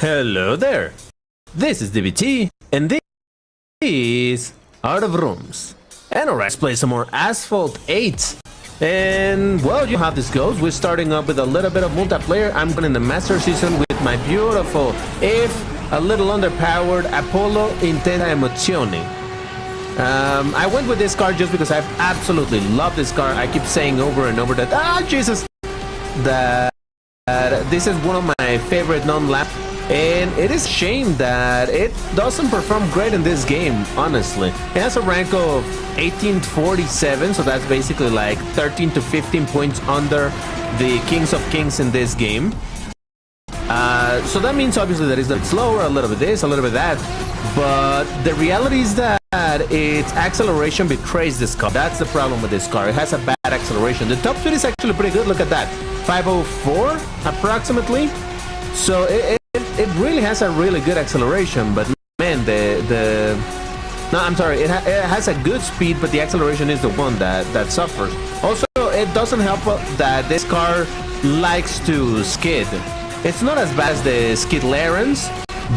Hello there, this is DBT, and this is Out of Rooms. And alright, let's play some more Asphalt 8. And, well, you know how this goes. We're starting up with a little bit of multiplayer. I'm going in the Master Season with my beautiful, if a little underpowered, Apollo Intera Emozione. I went with this car just because I absolutely love this car. I keep saying over and over that, Jesus, that this is one of my favorite non-lap. And it is a shame that it doesn't perform great in this game, honestly. It has a rank of 1847, so that's basically like 13 to 15 points under the Kings of Kings in this game. So that means obviously that it's a bit slower, a little bit this, a little bit that. But the reality is that its acceleration betrays this car. That's the problem with this car. It has a bad acceleration. The top speed is actually pretty good. Look at that. 504 approximately. So it really has a really good acceleration, but man, no, I'm sorry, it has a good speed, but the acceleration is the one that suffers. Also, it doesn't help that this car likes to skid. It's not as bad as the skid Larens,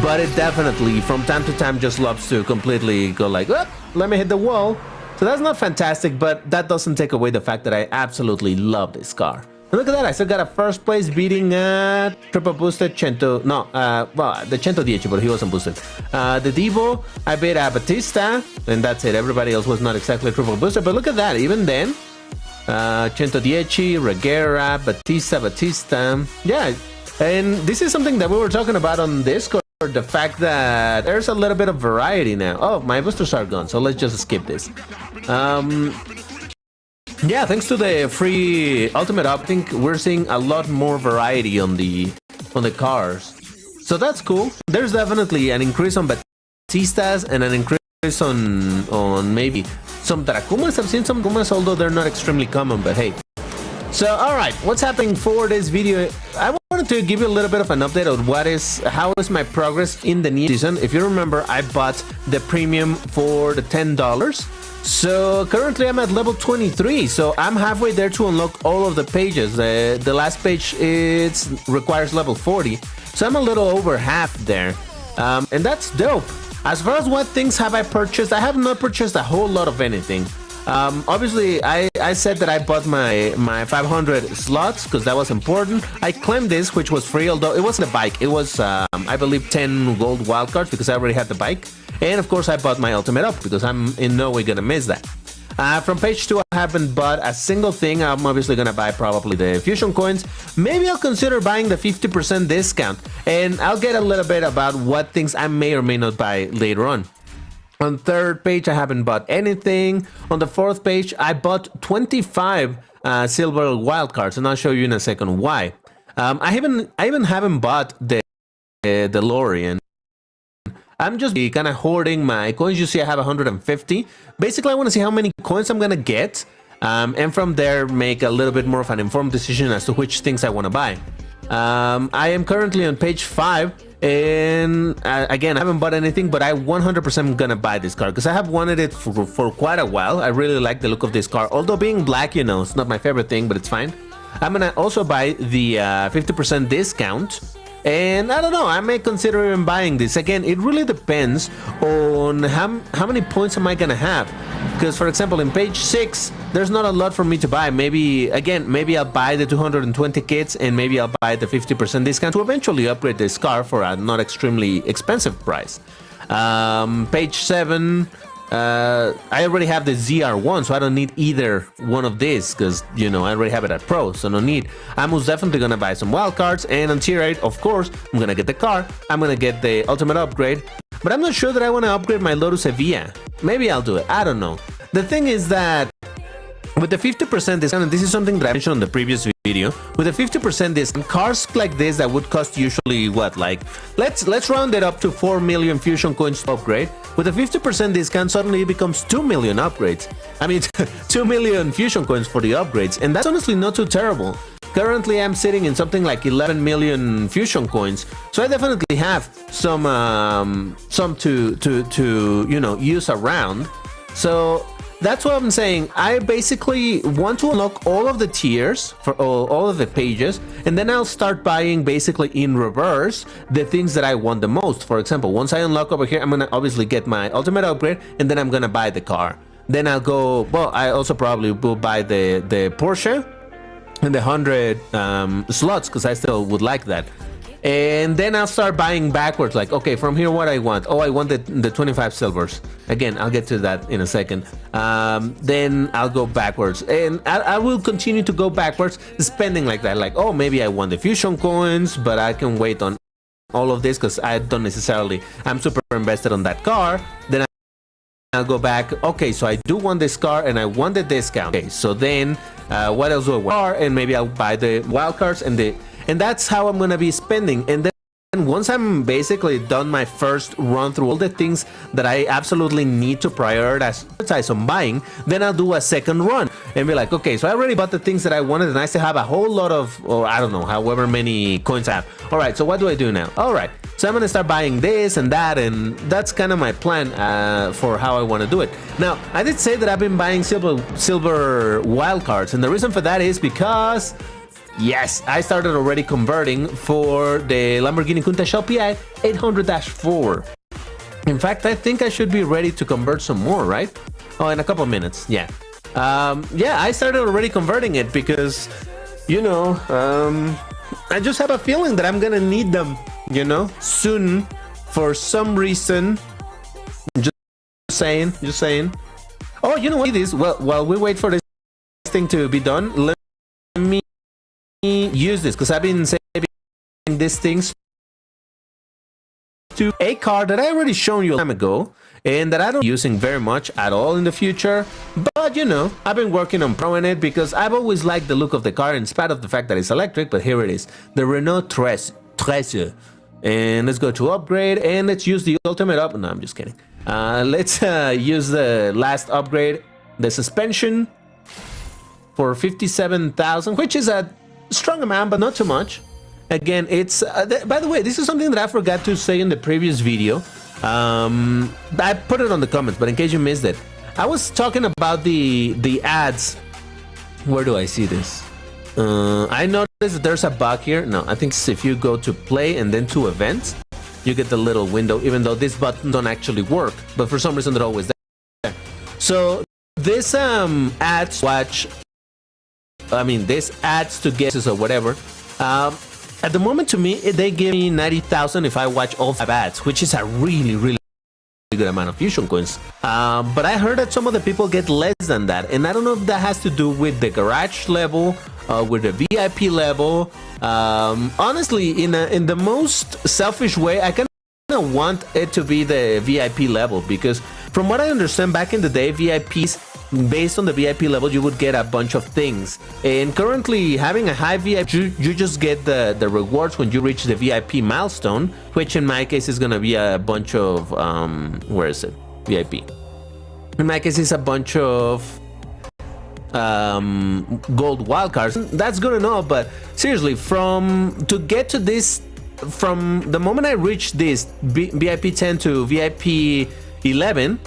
but it definitely from time to time just loves to completely go like, oh, let me hit the wall. So that's not fantastic, but that doesn't take away the fact that I absolutely love this car. And look at that, I still got a first place beating triple boosted Cento, no, well, the 110, but he wasn't boosted. The Devo, I beat Batista, and that's it. Everybody else was not exactly triple boosted, but look at that, even then, 110, Reguera, Batista, yeah. And this is something that we were talking about on Discord, the fact that there's a little bit of variety now. Oh, my boosters are gone, so let's just skip this. Yeah, thanks to the free Ultimate Up, I think we're seeing a lot more variety on the cars. So that's cool. There's definitely an increase on Batistas and an increase on maybe some Dracumas. I've seen some Dracumas, although they're not extremely common, but hey. So, alright, what's happening for this video? I wanted to give you a little bit of an update on how is my progress in the new season. If you remember, I bought the premium for the $10. So currently I'm at level 23, so I'm halfway there to unlock all of the pages. The last page requires level 40, so I'm a little over half there, and that's dope. As far as what things have I purchased, I have not purchased a whole lot of anything. Obviously, I said that I bought my 500 slots because that was important. I claimed this, which was free, although it wasn't a bike. It was, I believe, 10 gold wildcards because I already had the bike. And of course, I bought my Ultimate Up because I'm in no way gonna miss that. From page 2, I haven't bought a single thing. I'm obviously gonna buy probably the fusion coins. Maybe I'll consider buying the 50% discount. And I'll get a little bit about what things I may or may not buy later on. On third page, I haven't bought anything. On the fourth page, I bought 25 silver wildcards, and I'll show you in a second why. I even haven't bought the DeLorean. I'm just kind of hoarding my coins. You see, I have 150. Basically, I want to see how many coins I'm gonna get, and from there make a little bit more of an informed decision as to which things I want to buy. I am currently on page 5. And again, I haven't bought anything, but I 100% gonna buy this car because I have wanted it for quite a while. I really like the look of this car, although being black, you know, it's not my favorite thing, but it's fine. I'm gonna also buy the 50% discount, and I don't know, I may consider even buying this. Again, it really depends on how many points am I gonna have, because for example in page 6 there's not a lot for me to buy. Maybe I'll buy the 220 kits, and maybe I'll buy the 50% discount to eventually upgrade this car for a not extremely expensive price. Page 7, I already have the ZR1, so I don't need either one of these because, you know, I already have it at Pro, so no need. I'm most definitely gonna buy some wildcards, and on tier 8, of course, I'm gonna get the car, I'm gonna get the ultimate upgrade, but I'm not sure that I want to upgrade my Lotus Evija. Maybe I'll do it, I don't know. The thing is that with the 50% discount, and this is something that I mentioned on the previous video, with a 50% discount, cars like this that would cost usually what, like, let's round it up to 4 million fusion coins to upgrade. With a 50% discount, suddenly it becomes 2 million upgrades. I mean, 2 million fusion coins for the upgrades, and that's honestly not too terrible. Currently, I'm sitting in something like 11 million fusion coins, so I definitely have some to you know, use around. So that's what I'm saying. I basically want to unlock all of the tiers for all of the pages, and then I'll start buying basically in reverse the things that I want the most. For example, once I unlock over here, I'm gonna obviously get my ultimate upgrade, and then I'm gonna buy the car. Then I'll go, well, I also probably will buy the Porsche and the 100 slots, because I still would like that. And then I'll start buying backwards, like, okay, from here, what I want. Oh, I want the 25 silvers. Again, I'll get to that in a second. Then I'll go backwards. And I will continue to go backwards, spending like that. Like, oh, maybe I want the fusion coins, but I can wait on all of this because I don't necessarily, I'm super invested on that car. Then I'll go back. Okay, so I do want this car and I want the discount. Okay, so then what else do I want? And maybe I'll buy the wild cards and that's how I'm gonna be spending. And then once I'm basically done my first run through all the things that I absolutely need to prioritize on buying, then I'll do a second run and be like, okay, so I already bought the things that I wanted and I still have a whole lot of, or I don't know, however many coins I have. All right, so what do I do now? All right, so I'm gonna start buying this and that, and that's kind of my plan for how I want to do it. Now, I did say that I've been buying silver wildcards, and the reason for that is because, yes, I started already converting for the Lamborghini Countach LPI 800-4. In fact, I think I should be ready to convert some more, right? Oh, in a couple minutes, yeah. Yeah, I started already converting it because, you know, I just have a feeling that I'm gonna need them, you know, soon for some reason. Just saying. Oh, you know what it is? Well, while we wait for this thing to be done, let me use this, because I've been saving these things to a card that I already shown you a time ago and that I don't be using very much at all in the future, but you know, I've been working on proing it because I've always liked the look of the car in spite of the fact that it's electric. But here it is, the Renault Trece. And let's go to upgrade and let's use the ultimate up. No, I'm just kidding. Let's use the last upgrade, the suspension, for 57,000, which is a strong amount, but not too much. Again, it's by the way, this is something that I forgot to say in the previous video. I put it on the comments, but in case you missed it, I was talking about the ads. Where do I see this? I noticed that there's a bug here. No, I think if you go to play and then to events, you get the little window, even though this button don't actually work, but for some reason they're always there. So this ads watch, I mean, this adds to guesses or whatever. At the moment, to me, they give me 90,000 if I watch all 5 ads, which is a really good amount of fusion coins. But I heard that some of the people get less than that, and I don't know if that has to do with the garage level, with the VIP level. Honestly, in the most selfish way, I kind of want it to be the VIP level, because from what I understand, back in the day, VIPs, based on the VIP level, you would get a bunch of things. And currently, having a high VIP, you just get the rewards when you reach the VIP milestone, which in my case is gonna be a bunch of where is it? VIP. In my case, it's a bunch of gold wildcards. That's good enough, but seriously, to get to this, from the moment I reached this VIP 10 to VIP 11,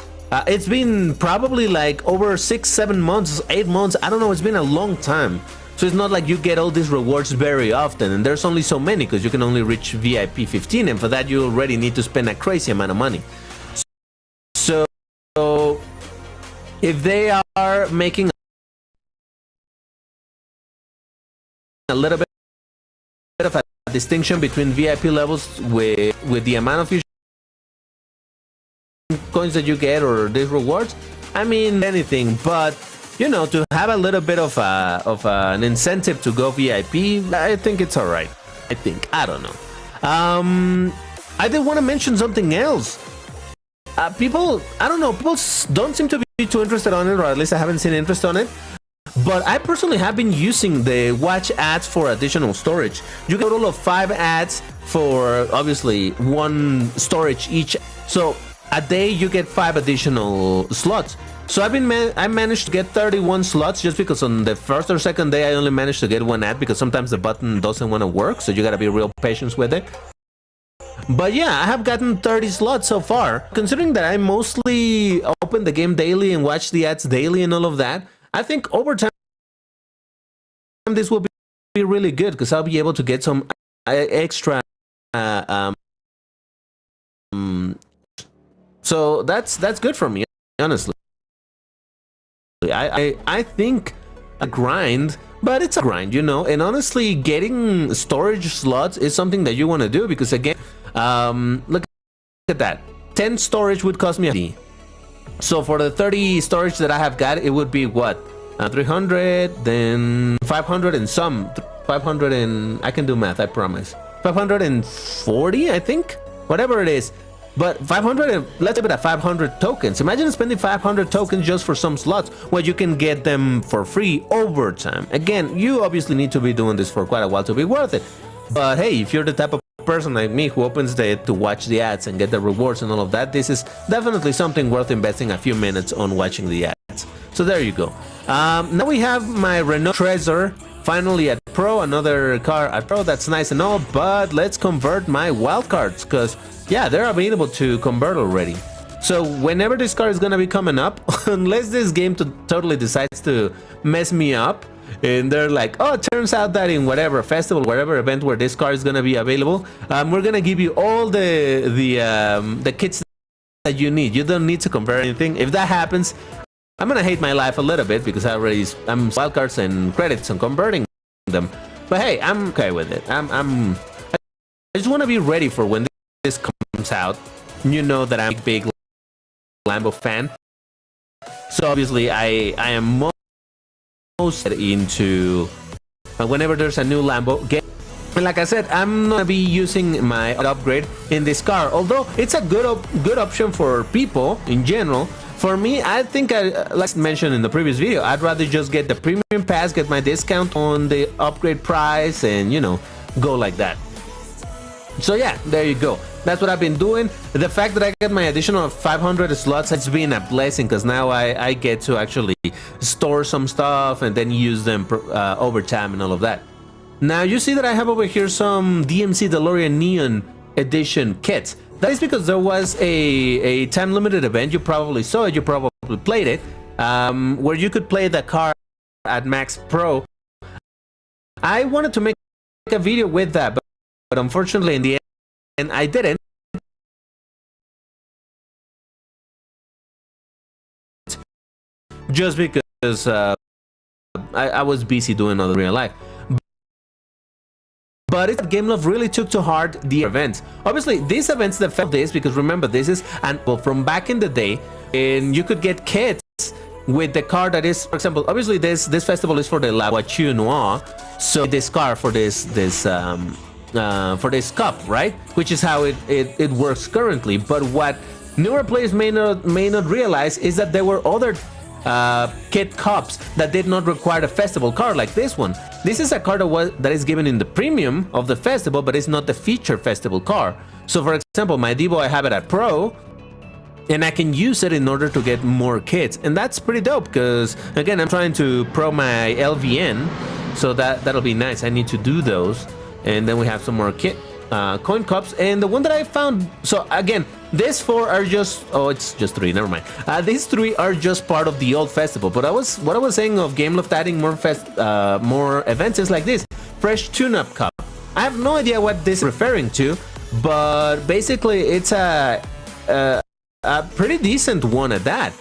it's been probably like over 6, 7 months, 8 months. I don't know. It's been a long time. So it's not like you get all these rewards very often, and there's only so many because you can only reach VIP 15, and for that you already need to spend a crazy amount of money. So if they are making a little bit of a distinction between VIP levels with the amount of fusion coins that you get or these rewards, I mean, anything, but you know, to have a little bit of an incentive to go VIP, I think it's all right. I don't know. I did want to mention something else. People, I don't know, people don't seem to be too interested on it, or at least I haven't seen interest on it. But I personally have been using the watch ads for additional storage. You get a total of 5 ads for obviously 1 storage each. So a day you get 5 additional slots. So I managed to get 31 slots just because on the first or second day I only managed to get 1 ad because sometimes the button doesn't want to work, so you gotta be real patient with it. But yeah, I have gotten 30 slots so far. Considering that I mostly open the game daily and watch the ads daily and all of that, I think over time this will be really good because I'll be able to get some extra. So that's good for me, honestly. I think a grind, but it's a grind, you know. And honestly, getting storage slots is something that you want to do because again, look at that. 10 storage would cost me a fee. So for the 30 storage that I have got, it would be what? 300, then 500 and some. 500 and I can do math, I promise. 540, I think, whatever it is. But 500, let's give it at 500 tokens. Imagine spending 500 tokens just for some slots where you can get them for free over time. Again, you obviously need to be doing this for quite a while to be worth it. But hey, if you're the type of person like me who opens it to watch the ads and get the rewards and all of that, this is definitely something worth investing a few minutes on watching the ads. So there you go. Now we have my Renault Trezor finally at Pro, another car at Pro. That's nice and all, but let's convert my wildcards because yeah, they're available to convert already. So whenever this car is gonna be coming up, unless this game totally decides to mess me up, and they're like, oh, it turns out that in whatever festival, whatever event where this car is gonna be available, we're gonna give you all the kits that you need. You don't need to convert anything. If that happens, I'm gonna hate my life a little bit because I'm wildcards and credits and converting them. But hey, I'm okay with it. I just want to be ready for when this comes out. You know that I'm a big Lambo fan, so obviously I am most into whenever there's a new Lambo game. And like I said, I'm gonna be using my upgrade in this car, although it's a good option for people in general. For me, I think, like I mentioned in the previous video, I'd rather just get the premium pass, get my discount on the upgrade price, and you know, go like that. So yeah, there you go. That's what I've been doing. The fact that I get my additional 500 slots has been a blessing because now I get to actually store some stuff and then use them over time and all of that. Now you see that I have over here some DMC DeLorean Neon Edition kits. That is because there was a time-limited event. You probably saw it, you probably played it, where you could play the car at Max Pro. I wanted to make a video with that, but unfortunately in the end I didn't. Just because I was busy doing other real life. But it's Game Love really took to heart the events. Obviously, these events that felt this, because remember, this is from back in the day, and you could get kits with the car that is, for example, obviously this festival is for the La Voiture Noire, so this car for this cup, right? Which is how it works currently. But what newer players may not realize is that there were other kit cups that did not require a festival car like this one. This is a car that is given in the premium of the festival, but it's not the feature festival car. So for example, my Devo, I have it at Pro, and I can use it in order to get more kits, and that's pretty dope because again, I'm trying to pro my LVN, so that'll be nice. I need to do those, and then we have some more coin cups. And the one that I found, so again, these four are just, oh, it's just three, never mind. These three are just part of the old festival, but what I was saying of Game Loft adding more events is like this fresh tune-up cup. I have no idea what this is referring to, but basically it's a pretty decent one at that.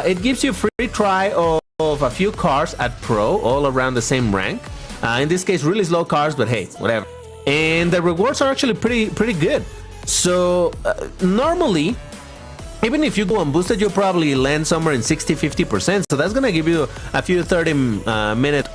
It gives you a free try of a few cars at Pro, all around the same rank. In this case, really slow cars, but hey, whatever. And the rewards are actually pretty good. So normally, even if you go unboosted, you'll probably land somewhere in 60-50%. So that's gonna give you a few 30-minute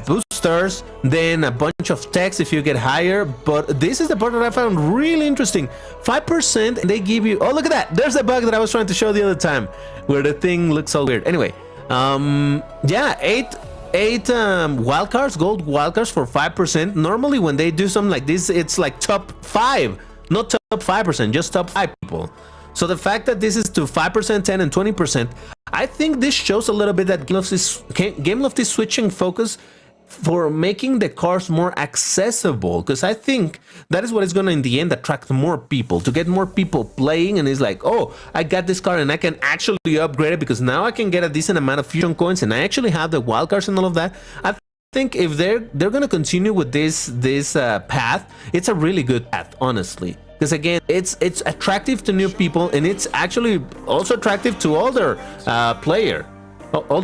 boosters, then a bunch of techs if you get higher. But this is the part that I found really interesting. 5%, and they give you, oh, look at that, there's the bug that I was trying to show the other time where the thing looks all weird. Anyway, yeah, eight wildcards, gold wildcards for 5%. Normally when they do something like this, it's like top 5, not top 5%, just top 5 people. So the fact that this is to 5%, 10 and 20%, I think this shows a little bit that Game Loft is switching focus for making the cars more accessible, because I think that is what is going to in the end attract more people, to get more people playing. And it's like, oh, I got this car and I can actually upgrade it because now I can get a decent amount of fusion coins and I actually have the wild cards and all of that. I think if they're going to continue with this path, it's a really good path, honestly, because again, it's attractive to new people and it's actually also attractive to older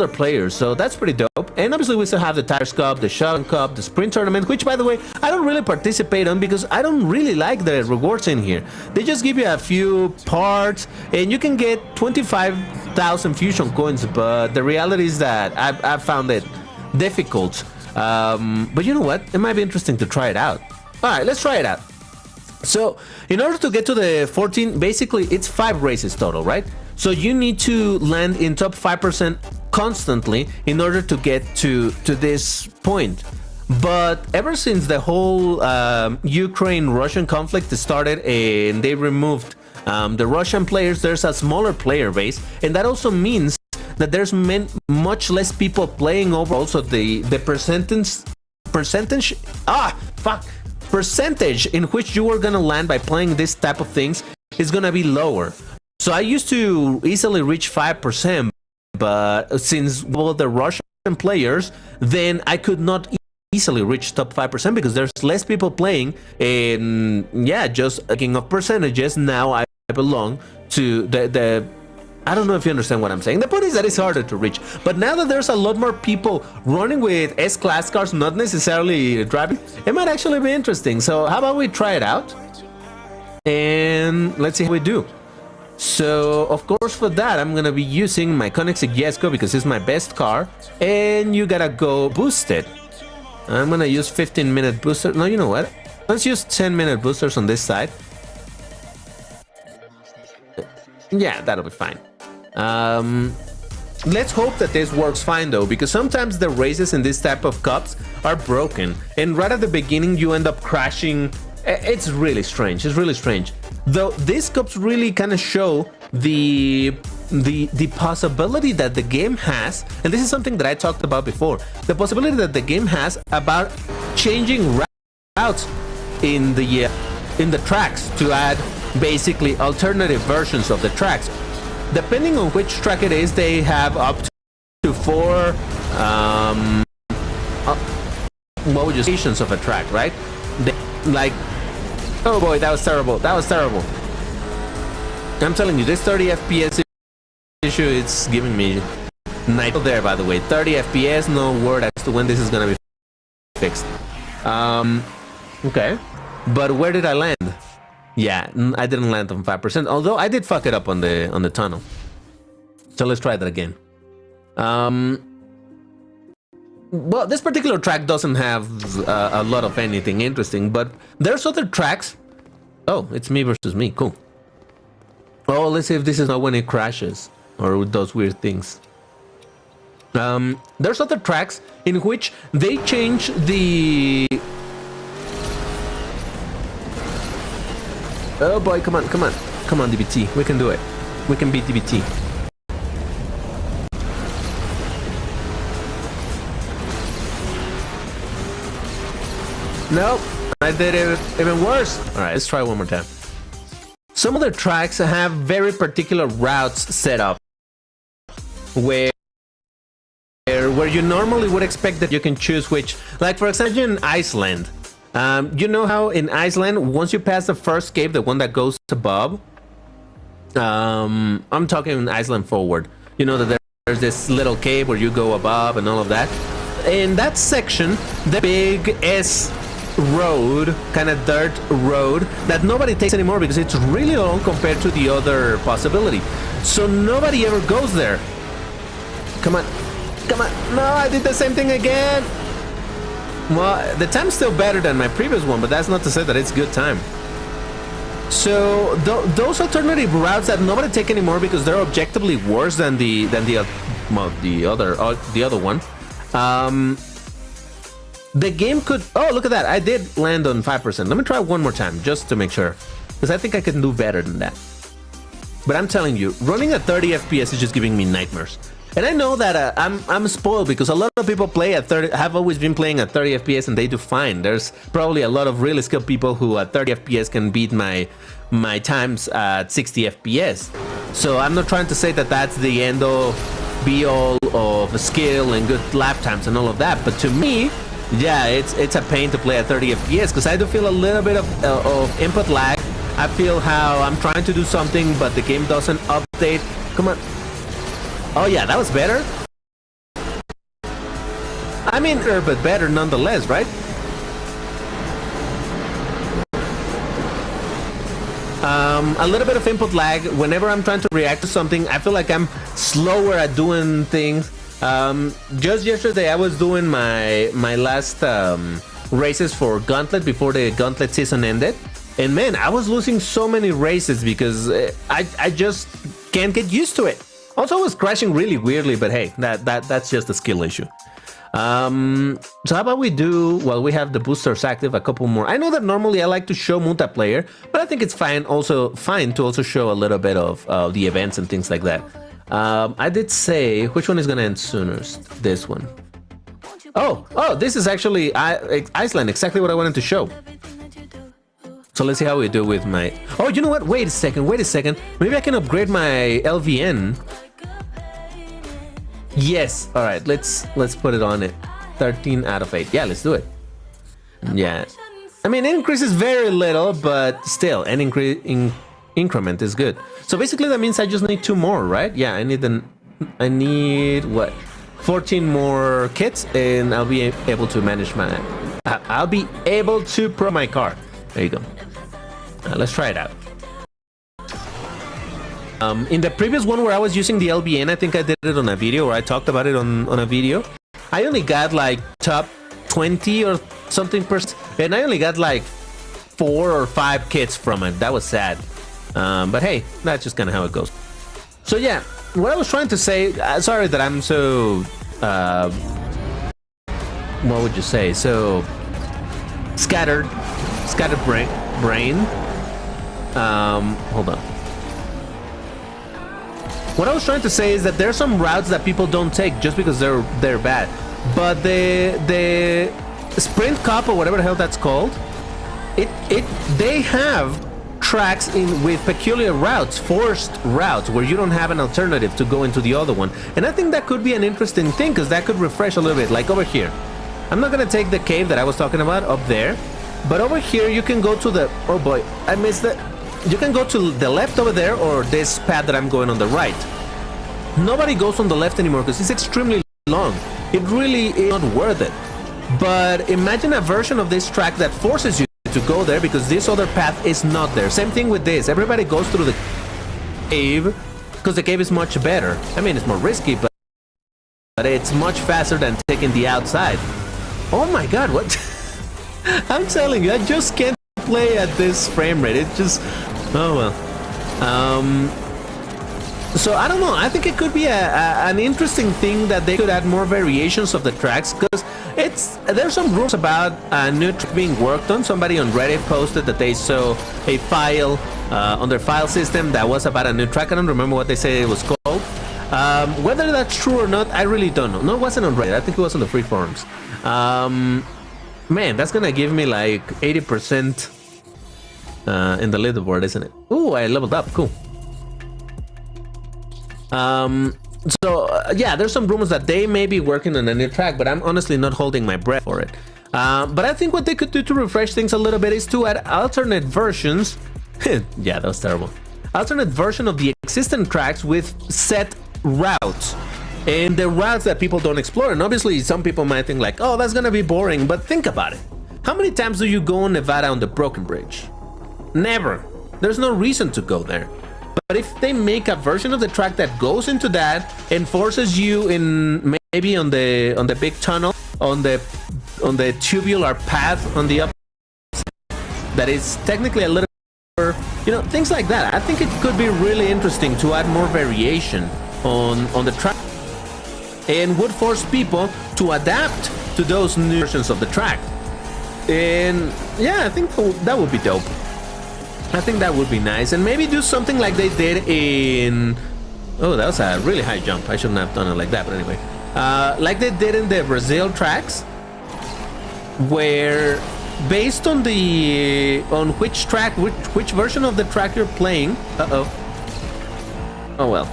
players, so that's pretty dope. And obviously we still have the Tires Cup, the Shotgun Cup, the Sprint Tournament, which by the way I don't really participate on because I don't really like the rewards in here. They just give you a few parts and you can get 25,000 fusion coins, but the reality is that I've found it difficult. But you know what, it might be interesting to try it out. Alright, let's try it out. So in order to get to the 14, basically it's 5 races total, right? So you need to land in top 5% constantly in order to get to this point. But ever since the whole Ukraine-Russian conflict started and they removed the Russian players, there's a smaller player base, and that also means that there's much less people playing overall. So the percentage in which you are gonna land by playing this type of things is gonna be lower. So I used to easily reach 5%, but since the Russian players, then I could not easily reach top 5% because there's less people playing. And yeah, just thinking of percentages, now I belong to the I don't know if you understand what I'm saying. The point is that it's harder to reach. But now that there's a lot more people running with S-Class cars, not necessarily driving, it might actually be interesting. So how about we try it out? And let's see how we do. So, of course, for that, I'm gonna be using my Koenigsegg Jesko because it's my best car. And you gotta go boosted. I'm gonna use 15-minute booster. No, you know what? Let's use 10-minute boosters on this side. Yeah, that'll be fine. Let's hope that this works fine though, because sometimes the races in this type of cups are broken. And right at the beginning, you end up crashing. It's really strange. It's really strange. Though these cups really kind of show the possibility that the game has, and this is something that I talked about before, the possibility that the game has about changing routes in the tracks to add basically alternative versions of the tracks. Depending on which track it is, they have up to 4 what would you say, stations of a track, right? They, like, oh boy, that was terrible. That was terrible. I'm telling you, this 30 FPS issue, it's giving me night there, by the way. 30 FPS, no word as to when this is gonna be fixed. Okay. But where did I land? Yeah, I didn't land on 5%, although I did fuck it up on the tunnel. So let's try that again. Well, this particular track doesn't have a lot of anything interesting, but there's other tracks. Oh, it's me versus me. Cool. Oh, let's see if this is not when it crashes or does weird things. There's other tracks in which they change the... Oh boy, come on, come on. Come on, DBT. We can do it. We can beat DBT. Nope, I did it even worse. Alright, let's try one more time. Some of the tracks have very particular routes set up where you normally would expect that you can choose which. Like for example in Iceland. You know how in Iceland, once you pass the first cave, the one that goes above, I'm talking in Iceland forward. You know that there's this little cave where you go above and all of that. In that section, the big S road, kind of dirt road, that nobody takes anymore because it's really long compared to the other possibility. So nobody ever goes there. Come on. Come on. No, I did the same thing again. Well, the time's still better than my previous one, but that's not to say that it's good time. So those alternative routes that nobody take anymore because they're objectively worse than the other one. The game could... Oh, look at that. I did land on 5%. Let me try one more time just to make sure, because I think I can do better than that. But I'm telling you, running at 30 FPS is just giving me nightmares. And I know that I'm spoiled because a lot of people play at 30, have always been playing at 30 FPS and they do fine. There's probably a lot of really skilled people who at 30 FPS can beat my times at 60 FPS. So I'm not trying to say that that's the end all be all of skill and good lap times and all of that, but to me, yeah, it's a pain to play at 30 FPS because I do feel a little bit of input lag. I feel how I'm trying to do something but the game doesn't update. Come on. Oh yeah, that was better. I mean, but better nonetheless, right? A little bit of input lag. Whenever I'm trying to react to something, I feel like I'm slower at doing things. Just yesterday, I was doing my last races for Gauntlet before the Gauntlet season ended. And man, I was losing so many races because I just can't get used to it. Also, I was crashing really weirdly, but hey, that's just a skill issue. So how about we do, while we have the boosters active, a couple more. I know that normally I like to show multiplayer, but I think it's fine to also show a little bit of the events and things like that. I did say, which one is gonna end soonest? This one. Oh, this is actually Iceland, exactly what I wanted to show. So let's see how we do with my... Oh, you know what? Wait a second. Maybe I can upgrade my LVN. Yes. All right. Let's put it on it. 13 out of 8. Yeah, let's do it. Yeah. I mean, it increases very little, but still, an increment is good. So basically, that means I just need 2 more, right? Yeah, I need what? 14 more kits, and I'll be able to manage my... I'll be able to pro my car. There you go. Let's try it out. In the previous one where I was using the LBN, I think I did it on a video, or I talked about it on a video. I only got like top 20 or something percent, and I only got like 4 or 5 kits from it. That was sad. But hey, that's just kind of how it goes. So yeah, what I was trying to say, sorry that I'm so, what would you say? So scattered brain. Hold on. What I was trying to say is that there's some routes that people don't take just because they're bad. But the Sprint Cup or whatever the hell that's called, they have tracks with peculiar routes, forced routes, where you don't have an alternative to go into the other one. And I think that could be an interesting thing because that could refresh a little bit. Like over here, I'm not gonna take the cave that I was talking about up there, but over here you can go to the, oh boy, I missed that. You can go to the left over there, or this path that I'm going on the right. Nobody goes on the left anymore because it's extremely long. It really is not worth it. But imagine a version of this track that forces you to go there because this other path is not there. Same thing with this. Everybody goes through the cave because the cave is much better. I mean, it's more risky, but it's much faster than taking the outside. Oh my god, what? I'm telling you, I just can't play at this frame rate. It just... Oh well. So I don't know. I think it could be an interesting thing that they could add more variations of the tracks, because there's some rumors about a new track being worked on. Somebody on Reddit posted that they saw a file on their file system that was about a new track. I don't remember what they said it was called. Whether that's true or not, I really don't know. No, it wasn't on Reddit. I think it was on the free forums. Man, that's gonna give me like 80% in the leaderboard, isn't it? Ooh, I leveled up. Cool. Yeah, there's some rumors that they may be working on a new track, but I'm honestly not holding my breath for it. But I think what they could do to refresh things a little bit is to add alternate versions. Yeah, that was terrible. Alternate version of the existing tracks with set routes. And the routes that people don't explore. And obviously some people might think like, oh, that's gonna be boring, but think about it. How many times do you go on Nevada on the Broken Bridge? Never. There's no reason to go there. But if they make a version of the track that goes into that and forces you in, maybe on the big tunnel, on the tubular path on the up, that is technically a little, you know, things like that. I think it could be really interesting to add more variation on the track, and would force people to adapt to those new versions of the track. And yeah, I think that would be dope. I think that would be nice, and maybe do something like they did in Oh, that was a really high jump. I shouldn't have done it like that, but anyway. Like they did in the Brazil tracks, where based on which track, which version of the track you're playing. Oh well.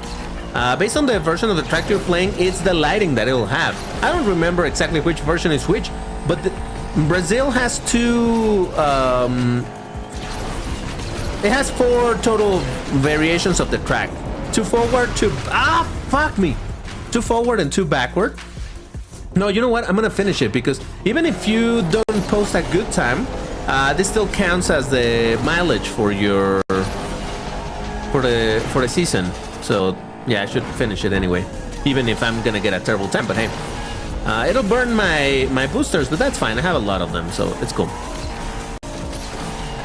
Based on the version of the track you're playing, it's the lighting that it'll have. I don't remember exactly which version is which, but Brazil has two. It has 4 total variations of the track. 2 forward, 2 fuck me. 2 forward and 2 backward. No, you know what? I'm gonna finish it because even if you don't post a good time, this still counts as the mileage for your for the season. So yeah, I should finish it anyway, even if I'm gonna get a terrible time. But hey, it'll burn my boosters, but that's fine. I have a lot of them, so it's cool.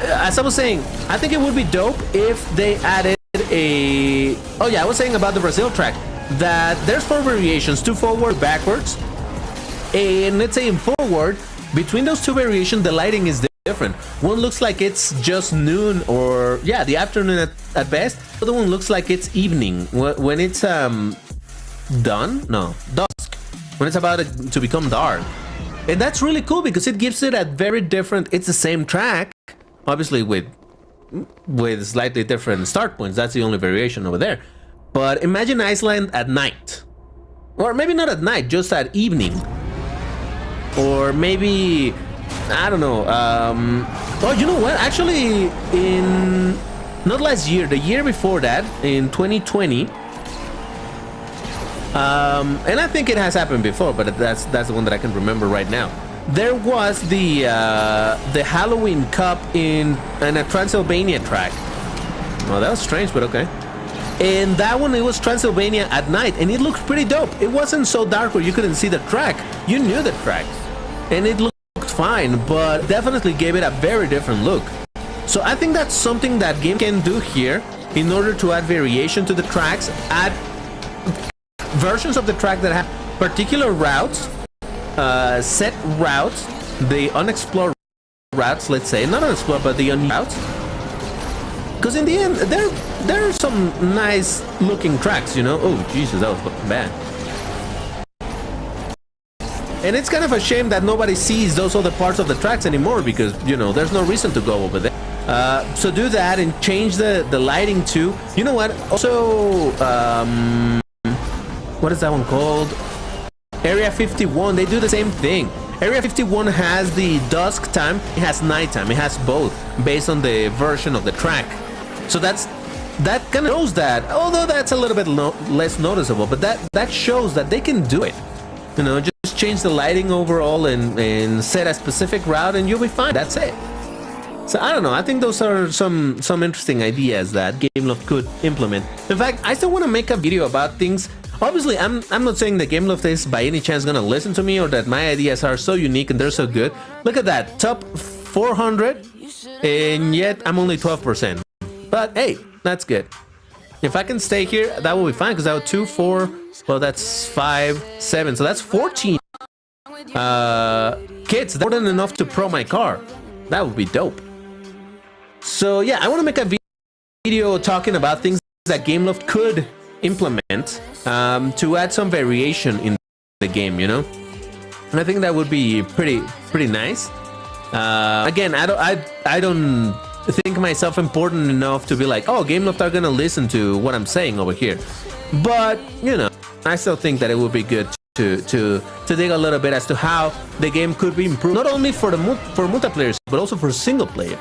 As I was saying, I think it would be dope if they added a... Oh yeah, I was saying about the Brazil track that there's 4 variations, 2 forward, backwards, and let's say in forward, between those 2 variations, the lighting is different. One looks like it's just noon or yeah, the afternoon at best. The other one looks like it's evening when it's dusk, when it's about to become dark. And that's really cool because it gives it a very different... It's the same track, obviously with slightly different start points. That's the only variation over there. But imagine Iceland at night, or maybe not at night, just at evening, or maybe I don't know. Oh, you know what? Actually, in not last year, the year before that, in 2020, and I think it has happened before, but that's the one that I can remember right now. There was the Halloween Cup in a Transylvania track. Well, that was strange, but okay. And that one, it was Transylvania at night, and it looked pretty dope. It wasn't so dark where you couldn't see the track. You knew the track, and it looked fine, but definitely gave it a very different look. So I think that's something that game can do here in order to add variation to the tracks, add versions of the track that have particular routes, set routes, the unexplored routes, let's say, not unexplored, but the unused routes. Because in the end, there are some nice looking tracks, you know. Oh Jesus, that was fucking bad. And it's kind of a shame that nobody sees those other parts of the tracks anymore because, you know, there's no reason to go over there. So do that and change the lighting too. You know what? Also, what is that one called? Area 51. They do the same thing. Area 51 has the dusk time. It has nighttime. It has both based on the version of the track. So that kind of shows that, although that's a little bit less noticeable, but that shows that they can do it. You know, just change the lighting overall and set a specific route and you'll be fine. That's it. So I don't know. I think those are some interesting ideas that Gameloft could implement. In fact, I still want to make a video about things. Obviously, I'm not saying that Gameloft is by any chance gonna listen to me or that my ideas are so unique and they're so good. Look at that, top 400, and yet I'm only 12%. But hey, that's good. If I can stay here, that will be fine because I have 2, 4, well, that's 5, 7, so that's 14 kids. That's more than enough to pro my car. That would be dope. So yeah, I want to make a video talking about things that Gameloft could implement to add some variation in the game, you know. And I think that would be pretty nice. Again, I don't think myself important enough to be like, oh, Gameloft are gonna listen to what I'm saying over here. But you know, I still think that it would be good to dig a little bit as to how the game could be improved, not only for multiplayers but also for single player.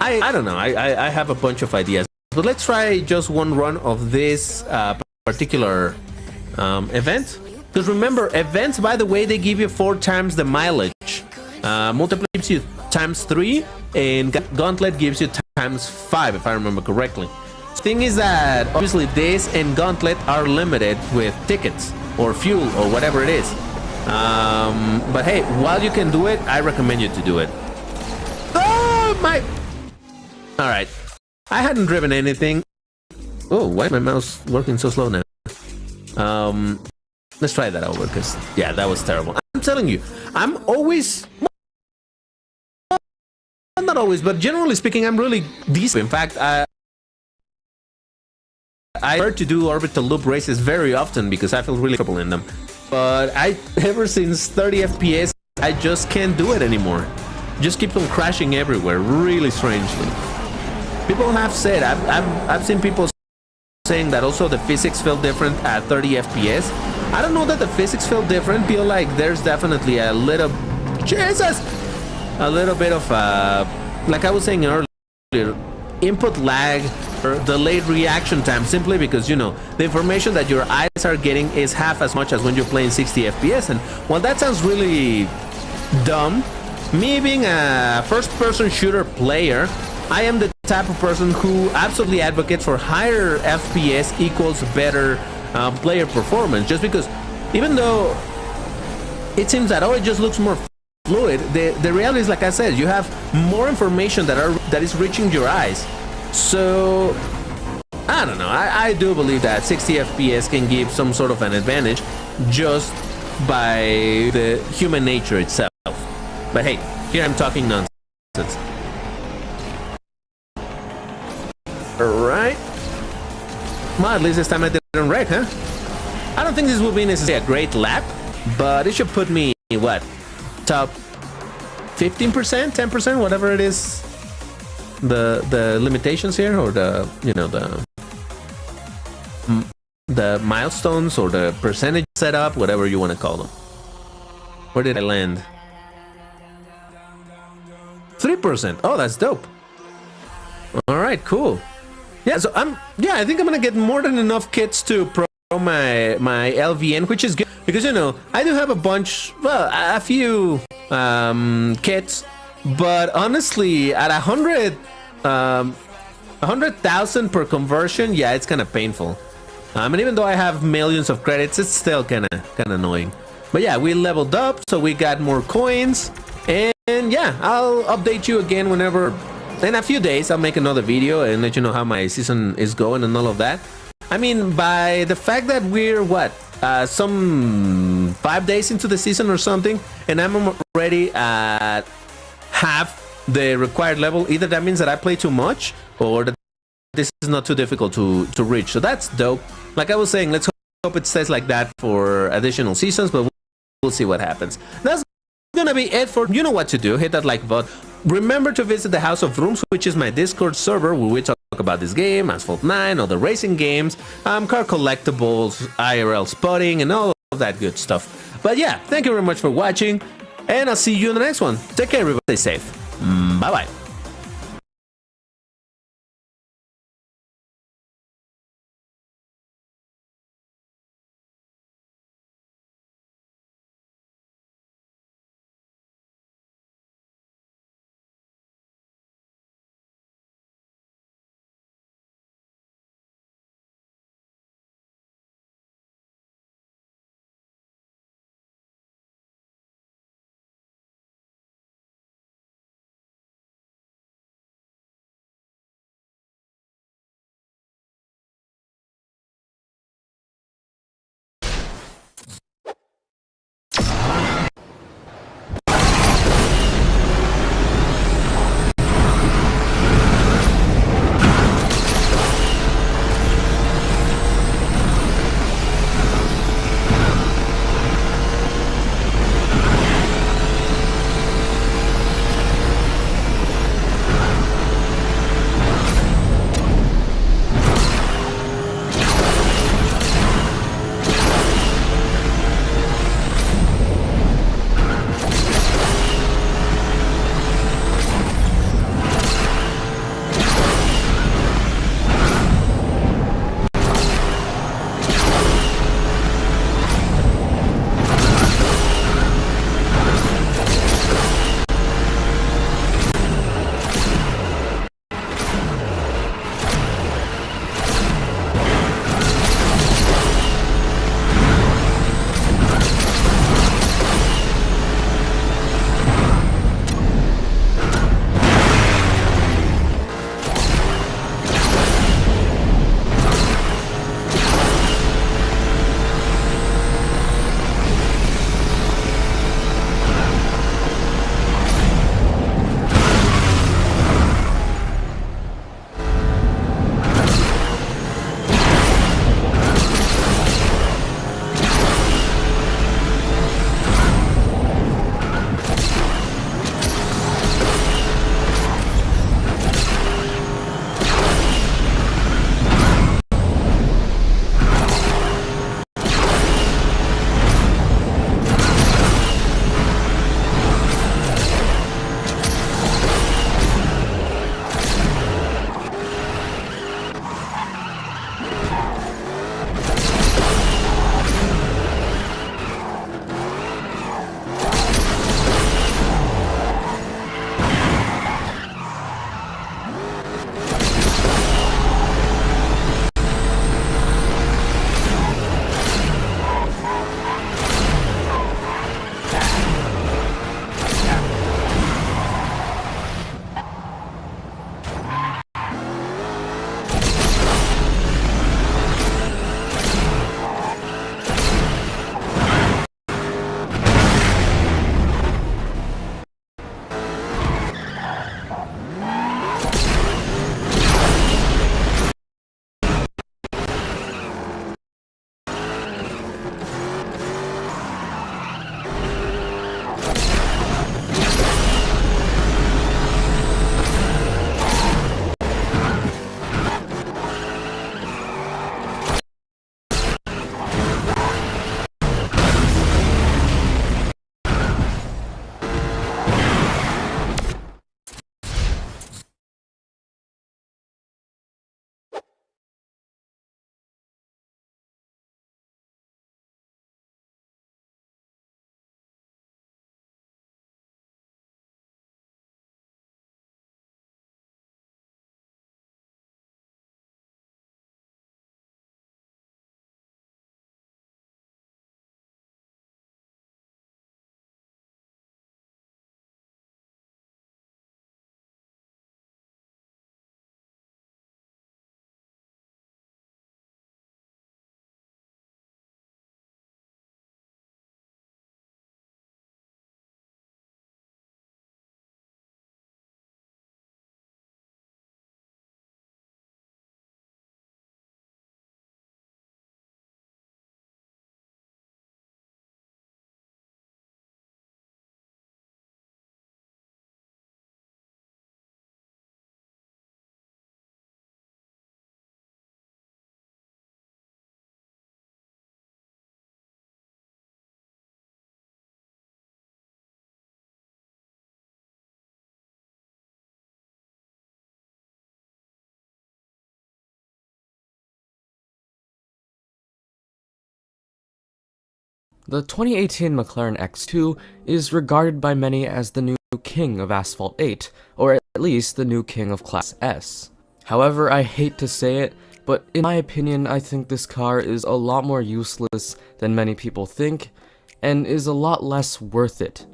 I don't know. I have a bunch of ideas, but let's try just one run of this particular event. Because remember, events, by the way, they give you 4 times the mileage. Multiplayer gives you times 3, and Gauntlet gives you times 5, if I remember correctly. The thing is that obviously this and Gauntlet are limited with tickets or fuel or whatever it is. But hey, while you can do it, I recommend you to do it. Oh my! All right, I hadn't driven anything. Oh, why is my mouse working so slow now? Let's try that over because yeah, that was terrible. I'm telling you, I'm always. Not always, but generally speaking, I'm really decent. In fact, I prefer to do orbital loop races very often because I feel really comfortable in them. But ever since 30 FPS, I just can't do it anymore. Just keeps on crashing everywhere, really strangely. People have said, I've seen people saying that also the physics feel different at 30 FPS. I don't know that the physics feel different. Feel like there's definitely a little, Jesus, a little bit of like I was saying earlier, input lag or delayed reaction time, simply because, you know, the information that your eyes are getting is half as much as when you're playing 60 FPS. And while that sounds really dumb, me being a first-person shooter player, I am the type of person who absolutely advocates for higher FPS equals better player performance. Just because, even though it seems that, oh, it just looks more fluid, the reality is, like I said, you have more information that is reaching your eyes. So I don't know. I do believe that 60 FPS can give some sort of an advantage just by the human nature itself. But hey, here I'm talking nonsense. Alright. Well, at least this time I didn't wreck, huh? I don't think this will be necessarily a great lap, but it should put me, what, top 15%, 10%, whatever it is, the limitations here, or the, you know, the milestones or the percentage setup, whatever you want to call them. Where did I land? 3%. Oh, that's dope. All right, cool. Yeah, so I think I'm gonna get more than enough kits to pro my LVN, which is good because, you know, I do have a bunch, well, a few kits, but honestly, at 100,000 per conversion, yeah, it's kind of painful. And even though I have millions of credits, it's still kind of annoying. But yeah, we leveled up, so we got more coins, and yeah, I'll update you again whenever. In a few days, I'll make another video and let you know how my season is going and all of that. I mean, by the fact that we're, what, some 5 days into the season or something, and I'm already at half the required level, either that means that I play too much, or that this is not too difficult to reach. So that's dope. Like I was saying, let's hope it stays like that for additional seasons, but we'll see what happens. That's gonna be it for, you know what to do. Hit that like button. Remember to visit the House of Rooms, which is my Discord server where we talk about this game, Asphalt 9, other racing games, car collectibles, IRL spotting, and all of that good stuff. But yeah, thank you very much for watching, and I'll see you in the next one. Take care, everybody. Stay safe. Bye-bye. The 2018 McLaren X2 is regarded by many as the new king of Asphalt 8, or at least the new king of Class S. However, I hate to say it, but in my opinion, I think this car is a lot more useless than many people think, and is a lot less worth it.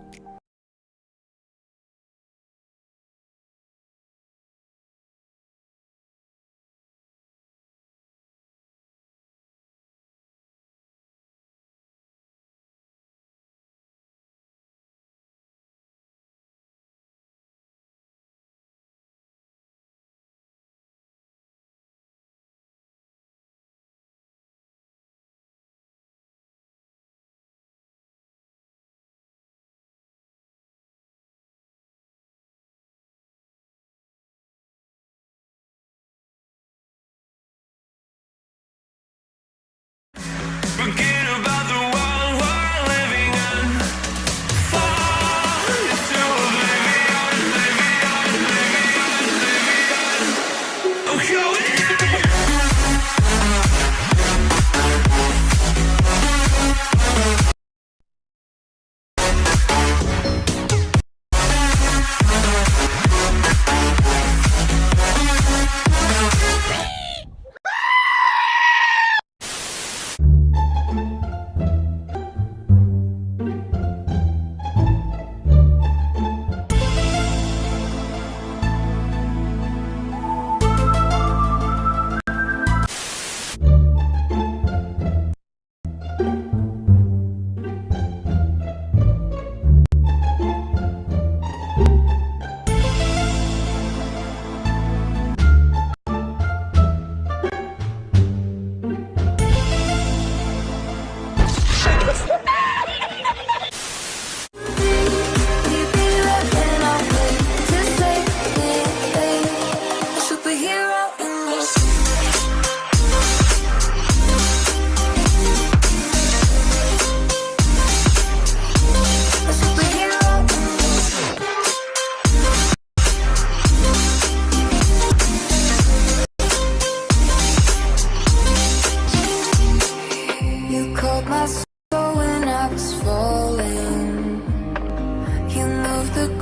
Forget about the world we're living in. Fall into oblivion, oblivion. Oh,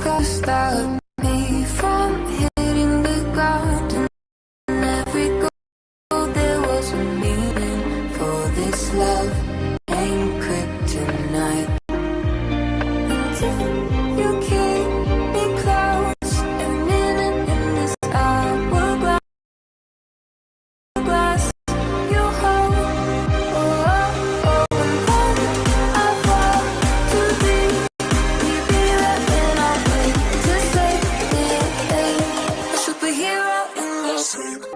go stop me from hitting the ground. And every goal there was a meaning. For this love ain't kryptonite. And if you keep me close, a minute in this hourglass, you hold. Oh, oh, oh, and when I fall to deep, you be there when I wait to save me. A superhero in your sleep.